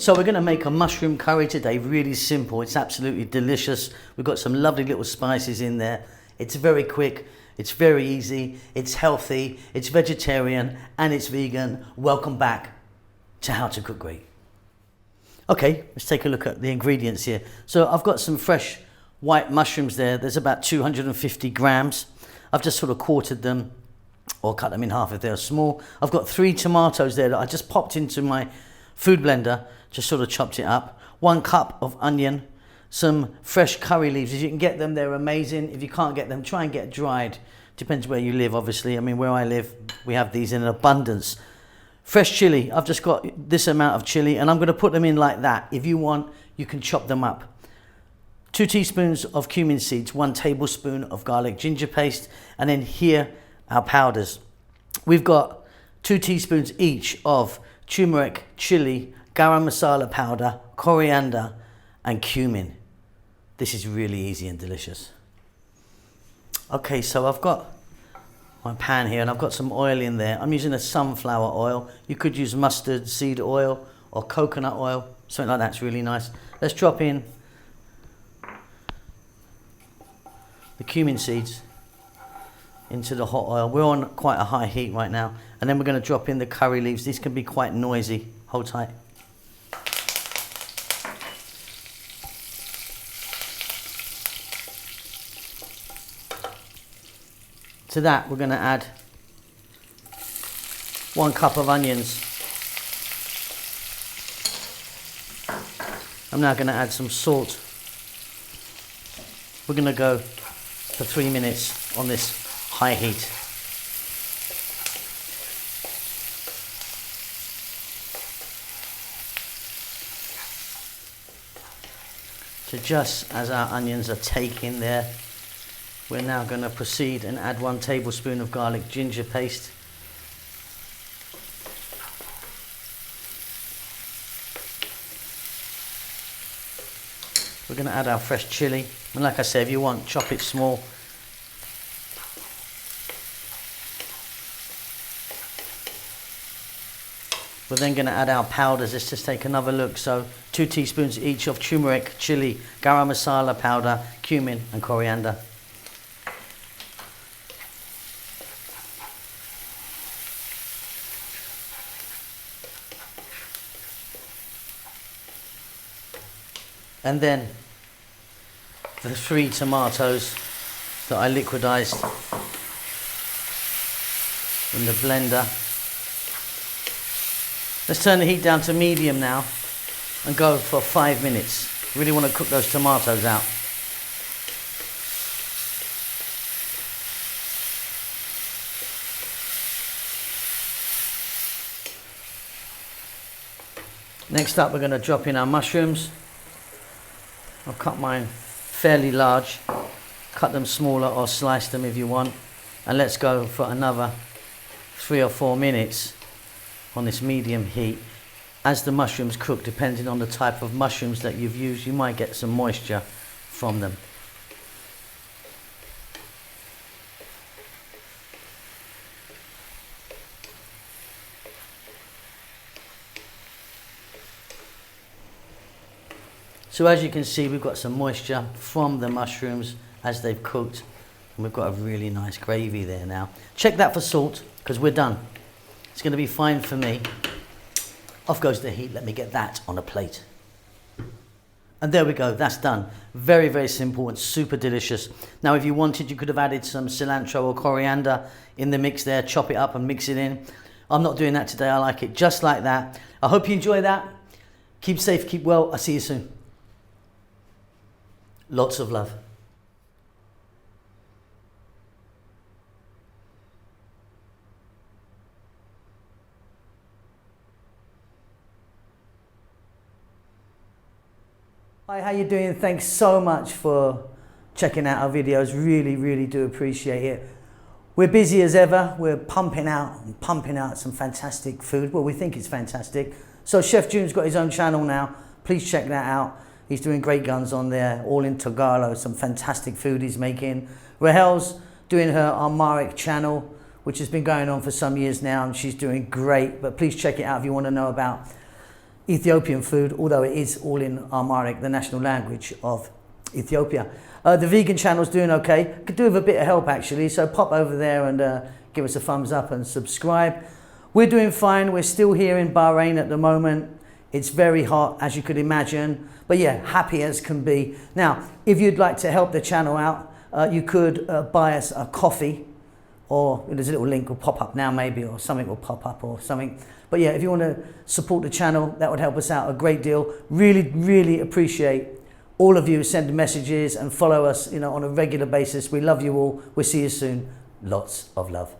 So we're going to make a mushroom curry today, really simple. It's absolutely delicious. We've got some lovely little spices in there. It's very quick, it's very easy, it's healthy, it's vegetarian and it's vegan. Welcome back to How to Cook Great. Okay, let's take a look at the ingredients here. So I've got some fresh white mushrooms there. There's about 250 grams. I've just sort of quartered them or cut them in half if they're small. I've got 3 tomatoes there that I just popped into my food blender, just sort of chopped it up. 1 cup of onion, some fresh curry leaves. If you can get them, they're amazing. If you can't get them, try and get dried. Depends where you live, obviously. I mean, where I live, we have these in abundance. Fresh chili. I've just got this amount of chili and I'm going to put them in like that. If you want, you can chop them up. 2 teaspoons of cumin seeds, 1 tablespoon of garlic ginger paste, and then here our powders. We've got 2 teaspoons each of turmeric, chili, garam masala powder, coriander and cumin. This is really easy and delicious. Okay, so I've got my pan here and I've got some oil in there. I'm using a sunflower oil. You could use mustard seed oil or coconut oil, something like that's really nice. Let's drop in the cumin seeds into the hot oil. We're on quite a high heat right now. And then we're going to drop in the curry leaves. These can be quite noisy. Hold tight. To that, we're going to add 1 cup of onions. I'm now going to add some salt. We're going to go for 3 minutes on this high heat. So just as our onions are taking there, we're now going to proceed and add 1 tablespoon of garlic ginger paste. We're going to add our fresh chili. And like I said, if you want, chop it small. We're then going to add our powders. Let's just take another look. So 2 teaspoons each of turmeric, chili, garam masala powder, cumin and coriander. And then the 3 tomatoes that I liquidized in the blender. Let's turn the heat down to medium now and go for 5 minutes. Really want to cook those tomatoes out. Next up, we're going to drop in our mushrooms. I've cut mine fairly large. Cut them smaller or slice them if you want. And let's go for another 3 or 4 minutes on this medium heat. As the mushrooms cook, depending on the type of mushrooms that you've used, you might get some moisture from them. So as you can see, we've got some moisture from the mushrooms as they've cooked, and we've got a really nice gravy there now. Check that for salt, because we're done. It's going to be fine for me. Off goes the heat. Let me get that on a plate. And there we go, that's done. Very, very simple and super delicious. Now, if you wanted, you could have added some cilantro or coriander in the mix there, chop it up and mix it in. I'm not doing that today. I like it just like that. I hope you enjoy that. Keep safe, keep well. I'll see you soon. Lots of love. Hi, how you doing? Thanks so much for checking out our videos. Really, really do appreciate it. We're busy as ever. We're pumping out some fantastic food. Well, we think it's fantastic. So Chef June's got his own channel now. Please check that out. He's doing great guns on there, all in Tagalog, some fantastic food he's making. Rahel's doing her Armaric channel, which has been going on for some years now, and she's doing great. But please check it out if you want to know about Ethiopian food, although it is all in Amharic, the national language of Ethiopia. The vegan channel's doing okay. Could do with a bit of help actually, so pop over there and give us a thumbs up and subscribe. We're doing fine. We're still here in Bahrain at the moment. It's very hot, as you could imagine, but yeah, happy as can be. Now, if you'd like to help the channel out, you could buy us a coffee, or there's a little link will pop up now maybe, or something will pop up or something. But yeah, if you want to support the channel, that would help us out a great deal. Really, really appreciate all of you sending messages and follow us, on a regular basis. We love you all. We'll see you soon. Lots of love.